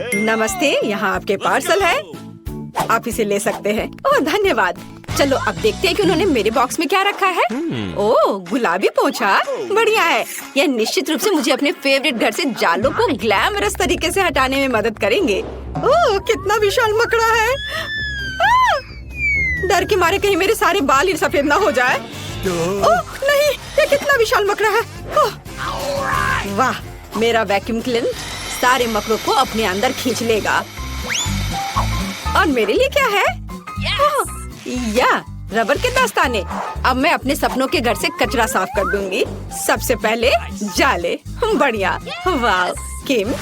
नमस्ते, यहाँ आपके पार्सल है। आप इसे ले सकते हैं। ओह धन्यवाद। चलो अब देखते हैं कि उन्होंने मेरे बॉक्स में क्या रखा है। ओह गुलाबी पोंछा, बढ़िया है। यह निश्चित रूप से मुझे अपने फेवरेट घर से जालों को ग्लैमरस तरीके से हटाने में मदद करेंगे। ओह कितना विशाल मकड़ा है। डर के मारे कहीं मेरे सारे बाल ही सफेद ना हो जाए। ओह नहीं, ये कितना विशाल मकड़ा है। वाह, मेरा वैक्यूम क्लीनर सारे मकड़ों को अपने अंदर खींच लेगा। और मेरे लिए क्या है? या रबर के दस्ताने। अब मैं अपने सपनों के घर से कचरा साफ कर दूंगी। सबसे पहले जाले। बढ़िया। वाह किम।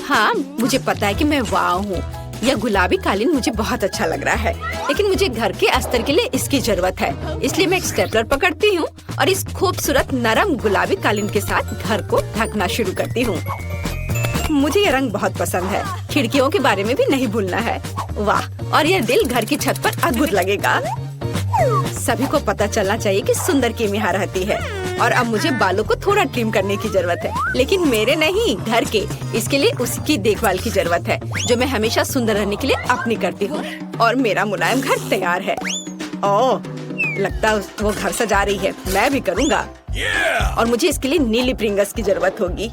हाँ मुझे पता है कि मैं वाह हूँ। यह गुलाबी कालीन मुझे बहुत अच्छा लग रहा है, लेकिन मुझे घर के अस्तर के लिए इसकी जरूरत है। इसलिए मैं एक स्टेपलर पकड़ती हूँ और इस खूबसूरत नरम गुलाबी कालीन के साथ घर को ढकना शुरू करती हूँ। मुझे ये रंग बहुत पसंद है। खिड़कियों के बारे में भी नहीं भूलना है। वाह, और यह दिल घर की छत पर अद्भुत लगेगा। सभी को पता चलना चाहिए कि सुंदर किम यहाँ रहती है। और अब मुझे बालों को थोड़ा ट्रिम करने की जरूरत है, लेकिन मेरे नहीं, घर के। इसके लिए उसकी देखभाल की जरूरत है, जो मैं हमेशा सुंदर रहने के लिए अपनी करती हूँ। और मेरा मुलायम घर तैयार है। ओह, लगता है वो घर सजा रही है। मैं भी करूँगा। और मुझे इसके लिए नीली प्रिंगल्स की जरूरत होगी।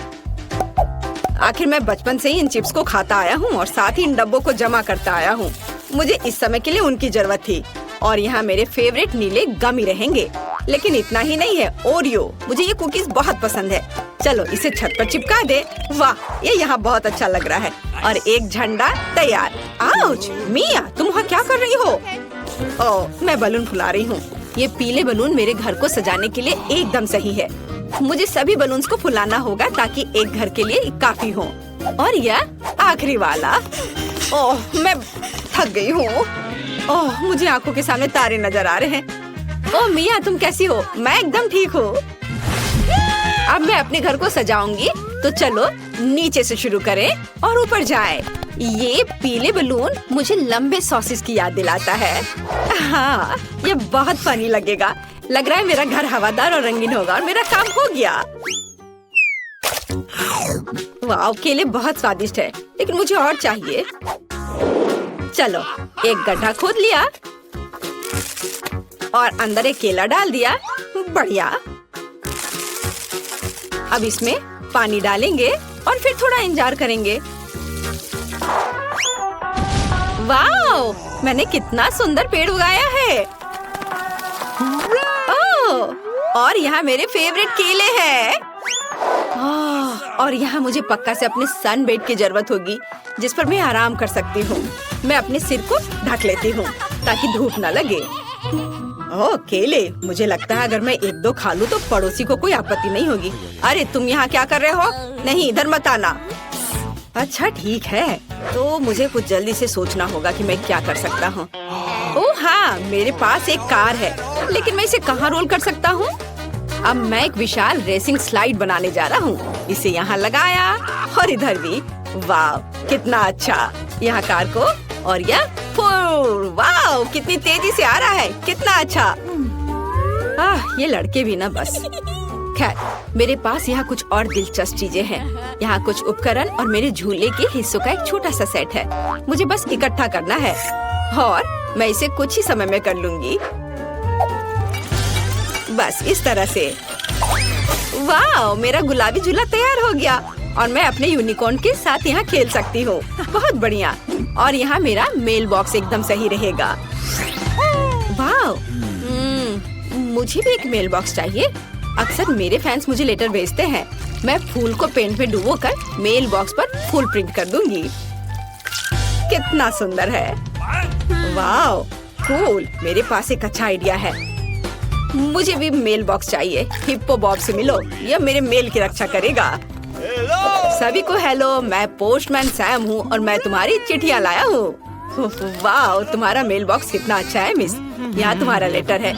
आखिर मैं बचपन से ही इन चिप्स को खाता आया हूँ और साथ ही इन डब्बों को जमा करता आया हूँ। मुझे इस समय के लिए उनकी जरूरत थी। और यहाँ मेरे फेवरेट नीले गमी रहेंगे। लेकिन इतना ही नहीं है, ओरियो। मुझे ये कुकीज बहुत पसंद है। चलो इसे छत पर चिपका दे। वाह, ये यहाँ बहुत अच्छा लग रहा है। और एक झंडा तैयार। आउच, मिया तुम वहाँ क्या कर रही हो? ओह, मैं बलून फुला रही हूँ। ये पीले बलून मेरे घर को सजाने के लिए एकदम सही है। मुझे सभी बलून्स को फुलाना होगा ताकि एक घर के लिए काफी हो। और यह आखिरी वाला। ओह, मैं थक गई हूँ। ओह, मुझे आंखों के सामने तारे नजर आ रहे हैं। ओह मिया, तुम कैसी हो? मैं एकदम ठीक हूँ। अब मैं अपने घर को सजाऊंगी, तो चलो नीचे से शुरू करें और ऊपर जाएं। ये पीले बलून मुझे लंबे सॉसेस की याद दिलाता है। हाँ, ये बहुत फनी लगेगा। लग रहा है मेरा घर हवादार और रंगीन होगा और मेरा काम हो गया। वाह, केले बहुत स्वादिष्ट है, लेकिन मुझे और चाहिए। चलो, एक गड्ढा खोद लिया और अंदर एक केला डाल दिया। बढ़िया। अब इसमें पानी डालेंगे और फिर थोड़ा इंतजार करेंगे। वाह, मैंने कितना सुंदर पेड़ उगाया है। ओह, और यहाँ मेरे फेवरेट केले हैं। और यहाँ मुझे पक्का से अपने सन बेड की जरूरत होगी, जिस पर मैं आराम कर सकती हूँ। मैं अपने सिर को ढक लेती हूँ ताकि धूप न लगे। ओह केले, मुझे लगता है अगर मैं एक दो खा लूँ तो पड़ोसी को कोई आपत्ति नहीं होगी। अरे तुम यहाँ क्या कर रहे हो? नहीं, इधर मत आना। अच्छा ठीक है, तो मुझे कुछ जल्दी से सोचना होगा कि मैं क्या कर सकता हूँ। ओह हाँ, मेरे पास एक कार है, लेकिन मैं इसे कहाँ रोल कर सकता हूँ? अब मैं एक विशाल रेसिंग स्लाइड बनाने जा रहा हूँ। इसे यहाँ लगाया और इधर भी। वाह कितना अच्छा। यहाँ कार को और यह वाह कितनी तेजी से आ रहा है। कितना अच्छा। ये लड़के भी ना बस। खैर, मेरे पास यहाँ कुछ और दिलचस्प चीजें हैं। यहाँ कुछ उपकरण और मेरे झूले के हिस्सों का एक छोटा सा सेट है। मुझे बस इकट्ठा करना है और मैं इसे कुछ ही समय में कर लूंगी। बस इस तरह से। वाह, मेरा गुलाबी झूला तैयार हो गया और मैं अपने यूनिकॉर्न के साथ यहाँ खेल सकती हूँ। बहुत बढ़िया। और यहाँ मेरा मेल बॉक्स एकदम सही रहेगा। वाह, मुझे भी एक मेल बॉक्स चाहिए। अक्सर मेरे फैंस मुझे लेटर भेजते हैं। मैं फूल को पेंट में डुबोकर मेल बॉक्स पर फूल प्रिंट कर दूंगी। कितना सुंदर है। वाह कूल। मेरे पास एक अच्छा आइडिया है। मुझे भी मेल बॉक्स चाहिए। हिप्पो बॉब से मिलो, यह मेरे मेल की रक्षा करेगा। सभी को हेलो, मैं पोस्टमैन सैम हूँ और मैं तुम्हारी चिट्ठियाँ लाया हूँ। वाह, तुम्हारा मेल बॉक्स कितना अच्छा है मिस। यहाँ तुम्हारा लेटर है।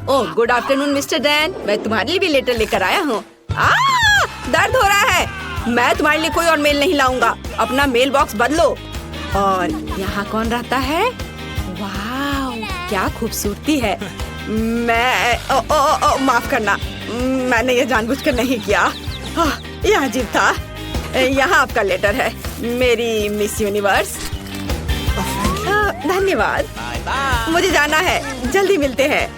Oh good afternoon mister Dan, मैं तुम्हारे लिए भी लेटर लेकर आया हूँ। दर्द हो रहा है। मैं तुम्हारे लिए कोई और मेल नहीं लाऊंगा। अपना मेल बॉक्स बदलो। और यहाँ कौन रहता है? वाह क्या खूबसूरती है। मैं माफ करना, मैंने ये जानबूझकर नहीं किया। यह अजीब था। यहाँ आपका लेटर है, मेरी मिस यूनिवर्स। धन्यवाद, मुझे जाना है, जल्दी मिलते हैं।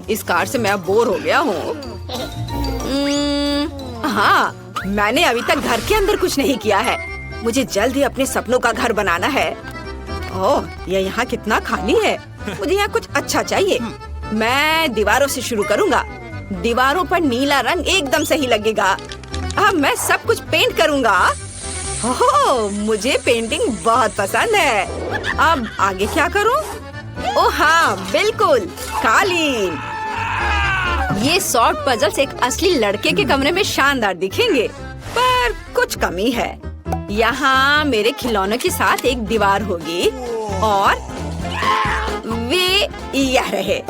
इस कार से मैं अब बोर हो गया हूँ। हाँ, मैंने अभी तक घर के अंदर कुछ नहीं किया है। मुझे जल्द ही अपने सपनों का घर बनाना है। ओह, ये यहाँ कितना खाली है। मुझे यहाँ कुछ अच्छा चाहिए। मैं दीवारों से शुरू करूँगा। दीवारों पर नीला रंग एकदम सही लगेगा। अब मैं सब कुछ पेंट करूँगा। ओह, मुझे पेंटिंग बहुत पसंद है। अब आगे क्या करूँ? ओह हाँ, बिल्कुल, कालीन। ये सॉर्ट पजल्स एक असली लड़के के कमरे में शानदार दिखेंगे, पर कुछ कमी है। यहाँ मेरे खिलौनों के साथ एक दीवार होगी और वे यह रहे।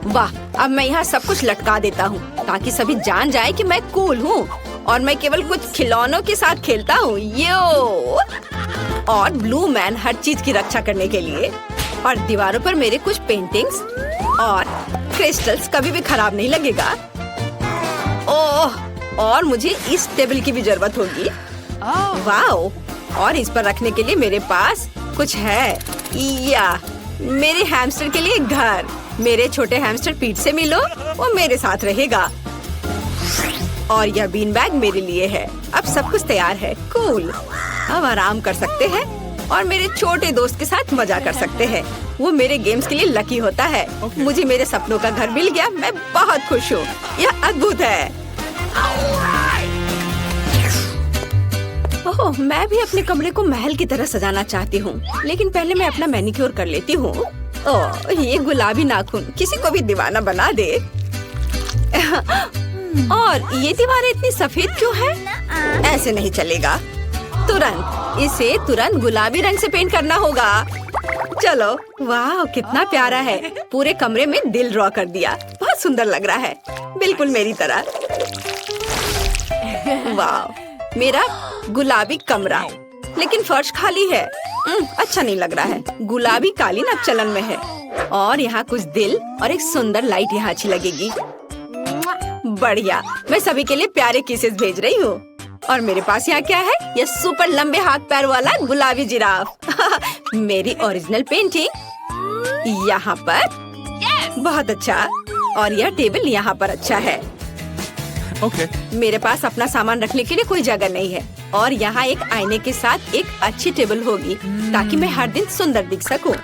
वाह, अब मैं यहाँ सब कुछ लटका देता हूँ ताकि सभी जान जाए कि मैं कूल हूँ और मैं केवल कुछ खिलौनों के साथ खेलता हूँ। यो! और ब्लू मैन हर चीज की रक्षा करने के लिए। और दीवारों पर मेरे कुछ पेंटिंग्स और क्रिस्टल्स कभी भी खराब नहीं लगेगा। ओह, और मुझे इस टेबल की भी जरूरत होगी। वाओ! और इस पर रखने के लिए मेरे पास कुछ है। या मेरे हैमस्टर के लिए घर। मेरे छोटे हैमस्टर पीठ से मिलो, वो मेरे साथ रहेगा। और यह बीन बैग मेरे लिए है। अब सब कुछ तैयार है। कूल। अब आराम कर सकते हैं और मेरे छोटे दोस्त के साथ मजा कर सकते हैं। वो मेरे गेम्स के लिए लकी होता है। मुझे मेरे सपनों का घर मिल गया। मैं बहुत खुश हूँ। यह अद्भुत है। ओह, मैं भी अपने कमरे को महल की तरह सजाना चाहती हूँ, लेकिन पहले मैं अपना मैनिक्योर कर लेती हूँ। ओह, ये गुलाबी नाखून किसी को भी दीवाना बना दे। और ये दीवारें इतनी सफेद क्यों है? ऐसे नहीं चलेगा। इसे तुरंत गुलाबी रंग से पेंट करना होगा। चलो, वाह, कितना प्यारा है। पूरे कमरे में दिल ड्रॉ कर दिया। बहुत सुंदर लग रहा है, बिल्कुल मेरी तरह। वाह, मेरा गुलाबी कमरा, लेकिन फर्श खाली है। अच्छा नहीं लग रहा है। गुलाबी कालीन अब चलन में है और यहाँ कुछ दिल और एक सुंदर लाइट यहाँ अच्छी लगेगी। बढ़िया, मैं सभी के लिए प्यारे किसेस भेज रही हूँ। और मेरे पास यहाँ क्या है? यह सुपर लंबे हाथ पैर वाला गुलाबी जिराफ। मेरी ओरिजिनल पेंटिंग यहाँ पर। बहुत अच्छा। और यह टेबल यहाँ पर अच्छा है। मेरे पास अपना सामान रखने के लिए कोई जगह नहीं है और यहाँ एक आईने के साथ एक अच्छी टेबल होगी ताकि मैं हर दिन सुंदर दिख सकूं।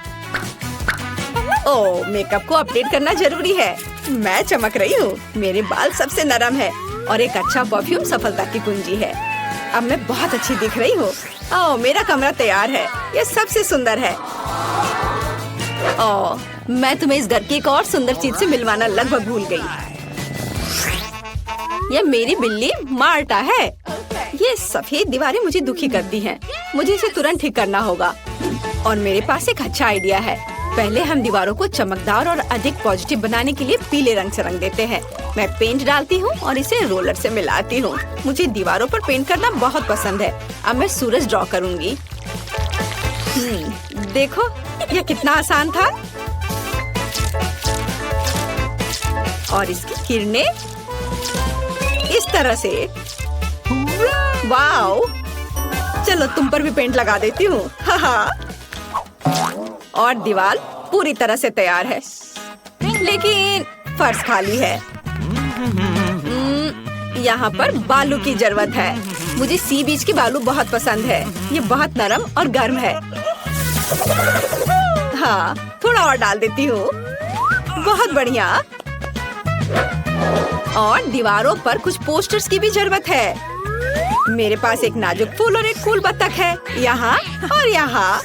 ओह, मेकअप को अपडेट करना जरूरी है। मैं चमक रही हूँ। मेरे बाल सबसे नरम है और एक अच्छा परफ्यूम सफलता की कुंजी है। अब मैं बहुत अच्छी दिख रही हूँ। ओह, मेरा कमरा तैयार है। यह सबसे सुंदर है। ओह, मैं तुम्हें इस घर की एक और सुंदर चीज से मिलवाना लगभग भूल गई। यह मेरी बिल्ली मार्टा है। ये सफेद दीवारें मुझे दुखी करती हैं। मुझे इसे तुरंत ठीक करना होगा। और मेरे पास एक अच्छा आइडिया है। पहले हम दीवारों को चमकदार और अधिक पॉजिटिव बनाने के लिए पीले रंग से रंग देते हैं। मैं पेंट डालती हूँ और इसे रोलर से मिलाती हूँ। मुझे दीवारों पर पेंट करना बहुत पसंद है। अब मैं सूरज ड्रॉ करूँगी। देखो, यह कितना आसान था। और इसकी किरणें इस तरह से। वाओ! चलो, तुम पर भी पेंट लगा देती हूँ। और दीवार पूरी तरह से तैयार है, लेकिन फर्श खाली है। यहाँ पर बालू की जरूरत है। मुझे सी बीच के बालू बहुत पसंद है। ये बहुत नरम और गर्म है। हाँ, थोड़ा और डाल देती हूँ। बहुत बढ़िया। और दीवारों पर कुछ पोस्टर्स की भी जरूरत है। मेरे पास एक नाजुक फूल और एक फूल बत्तख है, यहाँ और यहाँ।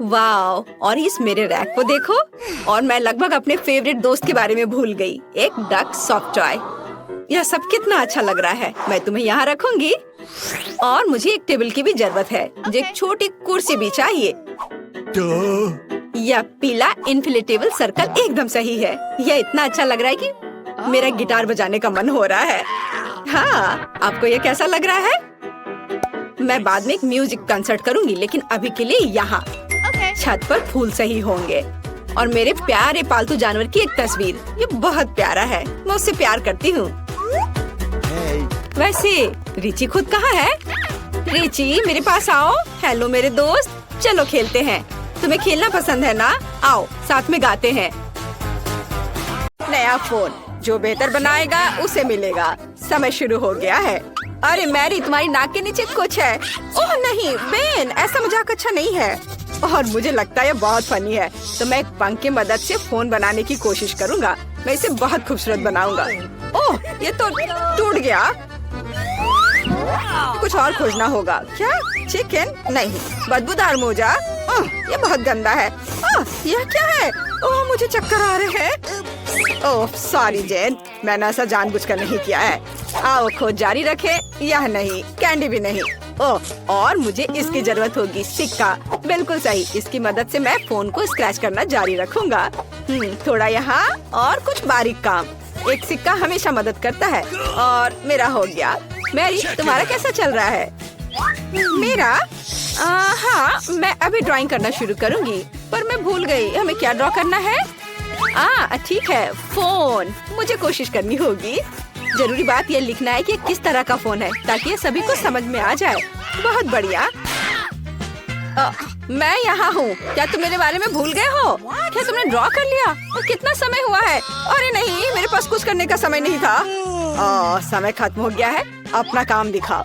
वाओ! और इस मेरे रैक को देखो। और मैं लगभग अपने फेवरेट दोस्त के बारे में भूल गई, एक डक सॉफ्ट टॉय। यह सब कितना अच्छा लग रहा है। मैं तुम्हें यहाँ रखूंगी। और मुझे एक टेबल की भी जरूरत है। मुझे एक छोटी कुर्सी भी चाहिए। यह पीला इन्फ्लेटेबल सर्कल एकदम सही है। यह इतना अच्छा लग रहा है कि मेरा गिटार बजाने का मन हो रहा है। हाँ, आपको यह कैसा लग रहा है? मैं बाद में एक म्यूजिक कंसर्ट करूंगी, लेकिन अभी के लिए यहाँ छत पर फूल सही होंगे। और मेरे प्यारे पालतू जानवर की एक तस्वीर। ये बहुत प्यारा है। मैं उससे प्यार करती हूँ। वैसे रिची खुद कहाँ है? रिची मेरे पास आओ। हेलो मेरे दोस्त, चलो खेलते हैं। तुम्हें खेलना पसंद है ना? आओ साथ में गाते हैं। नया फोन जो बेहतर बनाएगा उसे मिलेगा। समय शुरू हो गया है। अरे मैरी, तुम्हारी नाक के नीचे कुछ है। ओह नहीं बेन, ऐसा मजाक अच्छा नहीं है। और मुझे लगता है बहुत फनी है, तो मैं एक पंख की मदद से फोन बनाने की कोशिश करूंगा। मैं इसे बहुत खूबसूरत बनाऊंगा। ओह ये तो टूट गया। कुछ और खोजना होगा। क्या चिकन? नहीं, बदबूदार मोजा। ये बहुत गंदा है। यह क्या है? ओह मुझे चक्कर आ रहे हैं। ओह सॉरी जेन, मैंने ऐसा जानबूझकर नहीं किया है। आओ खोज जारी रखे। यह नहीं, कैंडी भी नहीं। ओह और मुझे इसकी जरूरत होगी। सिक्का, बिल्कुल सही। इसकी मदद से मैं फोन को स्क्रैच करना जारी रखूंगा। थोड़ा यहाँ और कुछ बारीक काम। एक सिक्का हमेशा मदद करता है। और मेरा हो गया। मैरी, तुम्हारा कैसा चल रहा है? मेरा हाँ, मैं अभी ड्राइंग करना शुरू करूंगी, पर मैं भूल गई हमें क्या ड्रॉ करना है। ठीक है, फोन। मुझे कोशिश करनी होगी। जरूरी बात ये लिखना है कि किस तरह का फोन है, ताकि ये सभी को समझ में आ जाए। बहुत बढ़िया। मैं यहाँ हूँ। क्या तुम मेरे बारे में भूल गए हो? क्या तुमने ड्रॉ कर लिया? और कितना समय हुआ है? अरे नहीं, मेरे पास कुछ करने का समय नहीं था। समय खत्म हो गया है। अपना काम दिखाओ।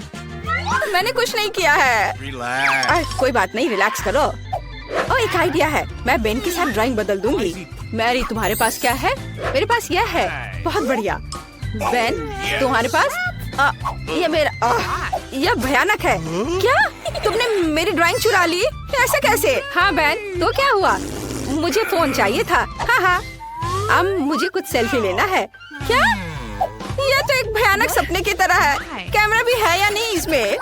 मैंने कुछ नहीं किया है। कोई बात नहीं, रिलैक्स करो। एक आइडिया है, मैं बेन के साथ ड्राइंग बदल दूंगी। मैरी, तुम्हारे पास क्या है? मेरे पास यह है। बहुत बढ़िया। बेन, तुम्हारे पास? ये मेरा यह भयानक है। क्या तुमने मेरी ड्राइंग चुरा ली? ऐसा कैसे? हाँ बेन, तो क्या हुआ? मुझे फोन चाहिए था। हाँ, अब मुझे कुछ सेल्फी लेना है। क्या? यह तो एक भयानक सपने की तरह है। कैमरा भी है या नहीं इसमें?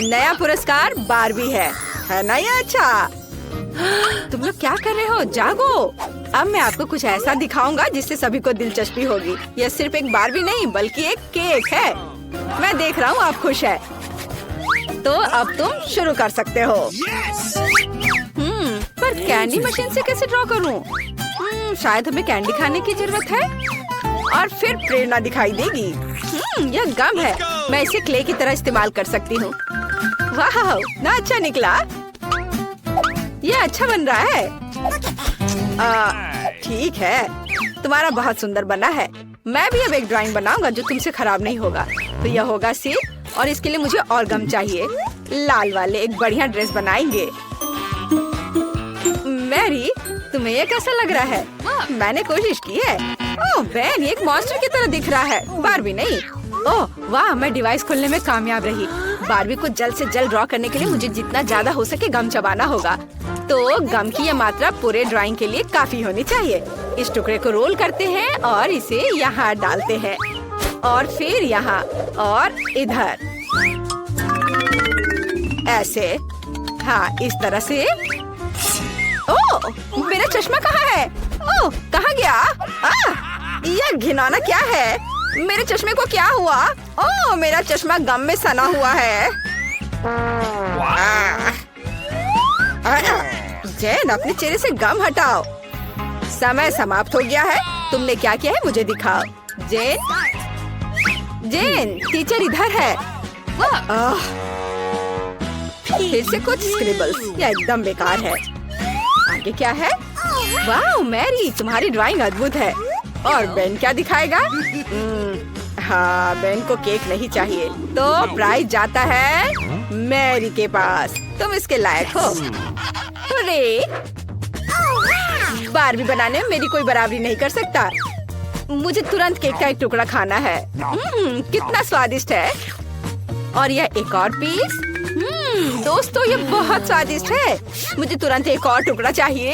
नया पुरस्कार बारबी है ना? ये अच्छा। तुम लोग क्या कर रहे हो? जागो। अब मैं आपको कुछ ऐसा दिखाऊंगा जिससे सभी को दिलचस्पी होगी। यह सिर्फ एक बारबी नहीं, बल्कि एक केक है। मैं देख रहा हूँ आप खुश है, तो अब तुम शुरू कर सकते हो। पर कैंडी मशीन से कैसे ड्रॉ करूँ? शायद हमें कैंडी खाने की जरूरत है और फिर प्रेरणा दिखाई देगी। यह गम है। मैं इसे क्ले की तरह इस्तेमाल कर सकती हूँ। वाह, ना अच्छा निकला। यह अच्छा बन रहा है। ठीक है, तुम्हारा बहुत सुंदर बना है। मैं भी अब एक ड्राइंग बनाऊंगा जो तुमसे खराब नहीं होगा। तो यह होगा सी, और इसके लिए मुझे और गम चाहिए। लाल वाले एक बढ़िया ड्रेस बनाएंगे। मैरी, तुम्हें यह कैसा लग रहा है? मैंने कोशिश की है। ओह बेन, ये एक मॉन्स्टर की तरह दिख रहा है, बारबी नहीं। ओह वाह, मैं डिवाइस खोलने में कामयाब रही। बारबी को जल्द से जल्द ड्रॉ करने के लिए मुझे जितना ज्यादा हो सके गम चबाना होगा। तो गम की यह मात्रा पूरे ड्राइंग के लिए काफी होनी चाहिए। इस टुकड़े को रोल करते हैं और इसे यहाँ डालते हैं, और फिर यहाँ और इधर ऐसे। हाँ, इस तरह से। ओह, मेरा चश्मा कहाँ है? ओह, कहाँ गया? यह घिनौना क्या है? मेरे चश्मे को क्या हुआ? ओह, मेरा चश्मा गम में सना हुआ है। जेन, अपने चेहरे से गम हटाओ। समय समाप्त हो गया है। तुमने क्या किया है मुझे दिखाओ। जेन, टीचर इधर है। फिर से कुछ स्क्रिबल्स। यह एकदम बेकार है। आगे क्या है? वाह मैरी, तुम्हारी ड्राइंग अद्भुत है। और बेन क्या दिखाएगा? हाँ, बेन को केक नहीं चाहिए, तो प्राइज जाता है मैरी के पास। तुम इसके लायक हो। अरे, बारबी बनाने में मेरी कोई बराबरी नहीं कर सकता। मुझे तुरंत केक का एक टुकड़ा खाना है। कितना स्वादिष्ट है। और यह एक और पीस। दोस्तों, ये बहुत स्वादिष्ट है। मुझे तुरंत एक और टुकड़ा चाहिए।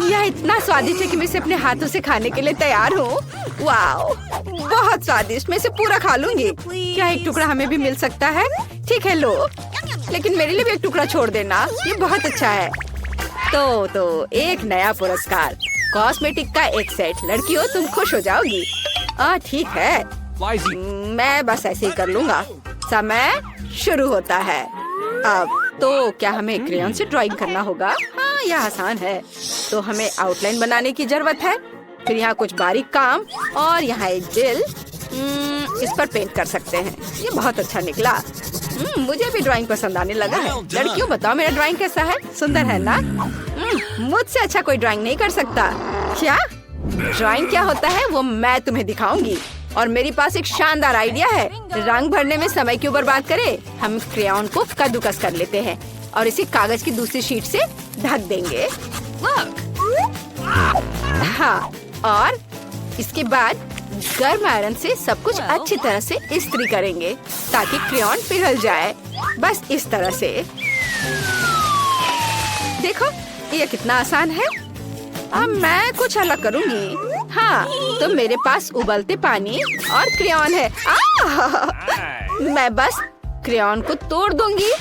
यह इतना स्वादिष्ट है कि मैं इसे अपने हाथों से खाने के लिए तैयार हूँ। वाओ, बहुत स्वादिष्ट। मैं इसे पूरा खा लूंगी। क्या एक टुकड़ा हमें भी मिल सकता है? ठीक है, लो, लेकिन मेरे लिए भी एक टुकड़ा छोड़ देना। ये बहुत अच्छा है। तो एक नया पुरस्कार, कॉस्मेटिक का एक सेट। लड़कियों, तुम खुश हो जाओगी। ठीक है, मैं बस ऐसे ही कर लूंगा। समय शुरू होता है। अब तो क्या हमें क्रेयॉन से ड्राइंग करना होगा? हाँ, यह आसान है। तो हमें आउटलाइन बनाने की जरूरत है। फिर यहाँ कुछ बारीक काम, और यहाँ एक दिल। इस पर पेंट कर सकते हैं। ये बहुत अच्छा निकला। मुझे भी ड्राइंग पसंद आने लगा है। लड़कियों बताओ मेरा ड्राइंग कैसा है? सुंदर है ना? मुझसे अच्छा कोई ड्राइंग नहीं कर सकता। क्या ड्राइंग क्या होता है वो मैं तुम्हें दिखाऊंगी। और मेरे पास एक शानदार आइडिया है। रंग भरने में समय क्यों बर्बाद करें? हम क्रेयॉन को कद्दूकस कर लेते हैं और इसे कागज की दूसरी शीट से ढक देंगे। हाँ, और इसके बाद गर्म आयरन से सब कुछ अच्छी तरह से इस्त्री करेंगे ताकि क्रेयॉन पिघल जाए। बस इस तरह से। देखो ये कितना आसान है। अब मैं कुछ अलग करूंगी। हाँ, तो मेरे पास उबलते पानी और क्रेयॉन है। मैं बस क्रेयॉन को तोड़ दूंगी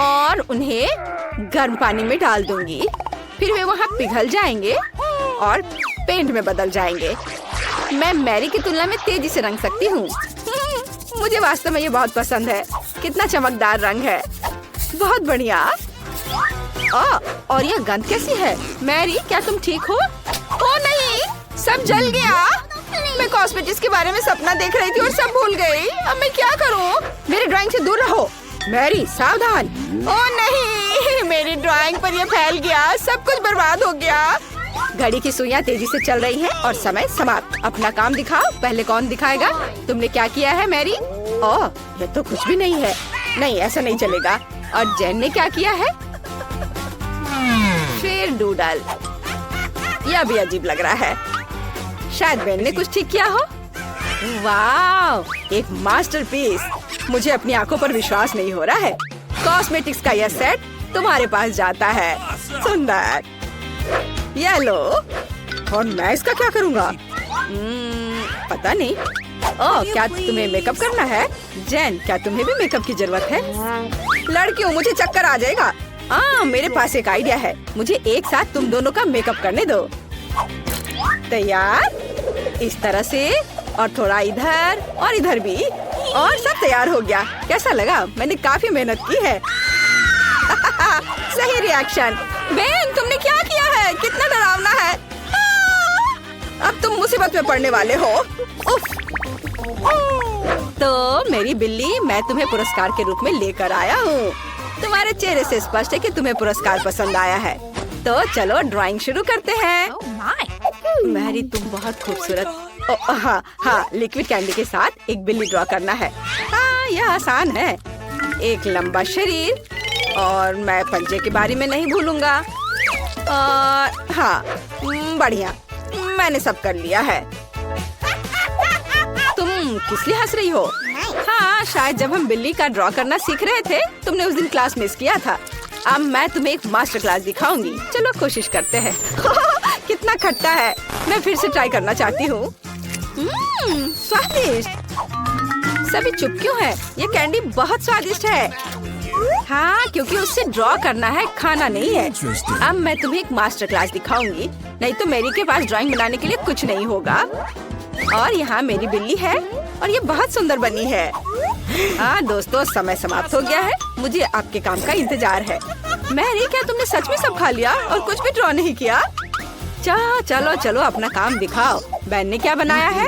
और उन्हें गर्म पानी में डाल दूंगी। फिर वे वहाँ पिघल जाएंगे और पेंट में बदल जाएंगे। मैं मैरी की तुलना में तेजी से रंग सकती हूँ। मुझे वास्तव में ये बहुत पसंद है। कितना चमकदार रंग है। बहुत बढ़िया। और ये गंध कैसी है? मैरी क्या तुम ठीक हो? ओ नहीं, सब जल गया। मैं कॉस्मेटिक्स के बारे में सपना देख रही थी और सब भूल गई। अब मैं क्या करूँ? मेरी ड्राइंग से दूर रहो। मैरी सावधान। ओ नहीं, मेरी ड्राइंग पर ये फैल गया। सब कुछ बर्बाद हो गया। घड़ी की सुइयां तेजी से चल रही हैं और समय समाप्त। अपना काम दिखाओ। पहले कौन दिखाएगा? तुमने क्या किया है मैरी? ओह, ये तो कुछ भी नहीं है। नहीं, ऐसा नहीं चलेगा। और जेन ने क्या किया है? फिर डूडल। यह भी अजीब लग रहा है। शायद बेन ने कुछ ठीक किया हो। वाह, एक मास्टरपीस। मुझे अपनी आंखों पर विश्वास नहीं हो रहा है। कॉस्मेटिक्स का यह सेट तुम्हारे पास जाता है। सुंदर। ये लो। और मैं इसका क्या करूँगा? पता नहीं। ओह, क्या तुम्हें मेकअप करना है? जेन, क्या तुम्हें भी मेकअप की जरूरत है? लड़कियों, मुझे चक्कर आ जाएगा। मेरे पास एक आइडिया है। मुझे एक साथ तुम दोनों का मेकअप करने दो। तैयार? इस तरह से और थोड़ा इधर और इधर भी। और सब तैयार हो गया। कैसा लगा? मैंने काफी मेहनत की है। सही रिएक्शन। बेन, तुमने क्या किया है? कितना डरावना है। अब तुम मुसीबत में पड़ने वाले हो। उफ। तो मेरी बिल्ली, मैं तुम्हें पुरस्कार के रूप में लेकर आया हूँ। तुम्हारे चेहरे से स्पष्ट है कि तुम्हें पुरस्कार पसंद आया है। तो चलो ड्राइंग शुरू करते हैं। मैरी, तुम बहुत खूबसूरत। हाँ, लिक्विड कैंडी के साथ एक बिल्ली ड्रॉ करना है। हाँ, यह आसान है। एक लंबा शरीर और मैं पंजे के बारे में नहीं भूलूंगा। और हाँ, बढ़िया, मैंने सब कर लिया है। तुम किस लिए हंस रही हो? हाँ, शायद जब हम बिल्ली का ड्रॉ करना सीख रहे थे तुमने उस दिन क्लास मिस किया था। अब मैं तुम्हें एक मास्टर क्लास दिखाऊंगी। चलो कोशिश करते हैं। कितना खट्टा है। मैं फिर से ट्राई करना चाहती हूँ। स्वादिष्ट। सभी चुप क्यों है? ये कैंडी बहुत स्वादिष्ट है। हाँ, क्योंकि उससे ड्रॉ करना है, खाना नहीं है। अब मैं तुम्हें एक मास्टर क्लास दिखाऊंगी। नहीं तो मेरी के पास ड्राइंग बनाने के लिए कुछ नहीं होगा। और यहाँ मेरी बिल्ली है और ये बहुत सुंदर बनी है। हाँ दोस्तों, समय समाप्त हो गया है। मुझे आपके काम का इंतजार है। मैरी, क्या तुमने सच में सब खा लिया और कुछ भी ड्रॉ नहीं किया? चलो चलो अपना काम दिखाओ। बेन ने क्या बनाया है?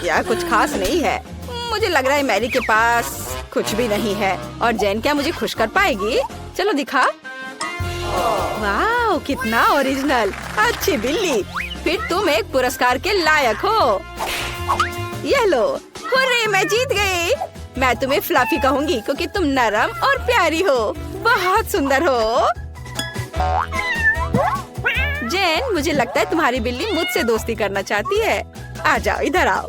यह कुछ खास नहीं है। मुझे लग रहा है मैरी के पास कुछ भी नहीं है। और जेन क्या मुझे खुश कर पाएगी? चलो दिखा। वाह, कितना ओरिजिनल। अच्छी बिल्ली, फिर तुम एक पुरस्कार के लायक हो। ये लो। हुर्रे, मैं जीत गई। मैं तुम्हें फ्लफी कहूंगी क्योंकि तुम नरम और प्यारी हो। बहुत सुंदर हो। जेन, मुझे लगता है तुम्हारी बिल्ली मुझसे दोस्ती करना चाहती है। आ जाओ, इधर आओ।